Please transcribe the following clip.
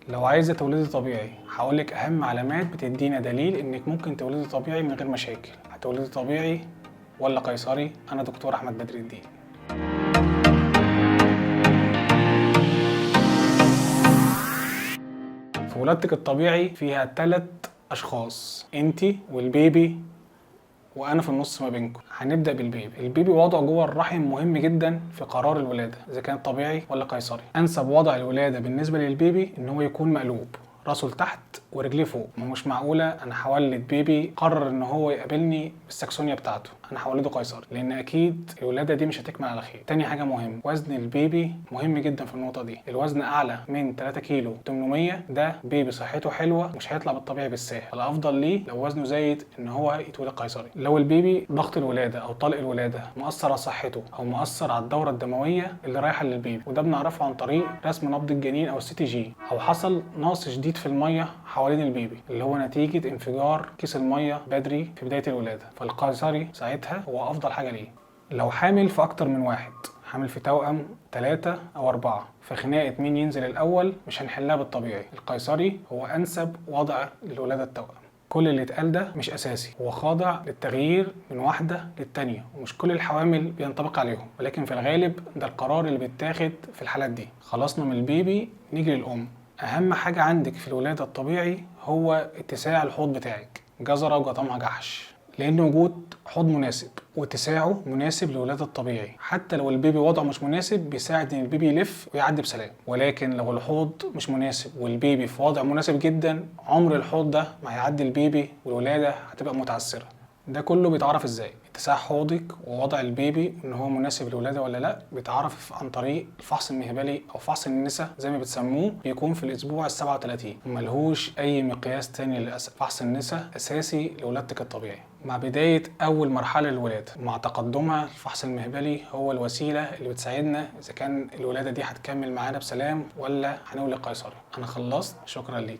لو عايزة تولدي طبيعي هقولك أهم علامات بتدينا دليل إنك ممكن تولدي طبيعي من غير مشاكل. هتولدي طبيعي ولا قيصري؟ أنا دكتور أحمد بدر الدين. في ولادتك الطبيعي فيها 3 أشخاص، انتي والبيبي وانا في النص ما بينكم. هنبدا بالبيبي. البيبي وضعه جوه الرحم مهم جدا في قرار الولاده اذا كان طبيعي ولا قيصري. انسب وضع الولاده بالنسبه للبيبي ان هو يكون مقلوب، راسه لتحت ورجليه فوق. مش معقوله انا هولد بيبي قرر ان هو يقابلني بالسكسونيا بتاعته، انا هولده قيصري، لان اكيد الولاده دي مش هتكمل على خير. تاني حاجه مهم، وزن البيبي مهم جدا في النقطه دي. الوزن اعلى من 3 كيلو 800 ده بيبي صحته حلوه، مش هيطلع بالطبيعي بالساهل. الافضل ليه لو وزنه زايد ان هو يتولد قيصري. لو البيبي ضغط الولاده او طلق الولاده مؤثر على صحته او مؤثر على الدوره الدمويه اللي رايحه للبيبي، وده بنعرفه عن طريق رسم نبض الجنين او السي تي جي، او حصل نقص شديد في الميه حوالين البيبي اللي هو نتيجه انفجار كيس الميه بدري في بدايه الولاده، فالقيصري ساعتها هو افضل حاجه ليه. لو حامل في اكتر من واحد، حامل في توأم 3 أو 4، في خناقة مين ينزل الأول مش هنحلها بالطبيعي. القيصري هو أنسب وضع للولادة التوأم. كل اللي اتقال ده مش أساسي، هو خاضع للتغيير من واحدة للتانية، ومش كل الحوامل بينطبق عليهم، ولكن في الغالب ده القرار اللي بيتاخد في الحالات دي. خلصنا من البيبي نيجي للأم. أهم حاجة عندك في الولادة الطبيعي هو اتساع الحوض بتاعك، جزرة وجطامها جحش، لأن وجود حوض مناسب واتساعه مناسب للولادة الطبيعي. حتى لو البيبي وضعه مش مناسب بيساعد ان البيبي يلف ويعدي بسلام، ولكن لو الحوض مش مناسب والبيبي في وضع مناسب جدا، عمر الحوض ده ما هيعدي البيبي والولادة هتبقى متعثرة. ده كله بيتعرف ازاي؟ اتساع حوضك ووضع البيبي ان هو مناسب للولاده ولا لا بيتعرف عن طريق الفحص المهبلي او فحص النساء زي ما بتسموه، بيكون في الاسبوع ال37، وملهوش اي مقياس تاني للاسف. فحص النساء اساسي لولادتك الطبيعي. مع بدايه اول مرحله للولاده مع تقدمها الفحص المهبلي هو الوسيله اللي بتساعدنا اذا كان الولاده دي هتكمل معانا بسلام ولا هنولد قيصري. انا خلصت، شكرا ليك.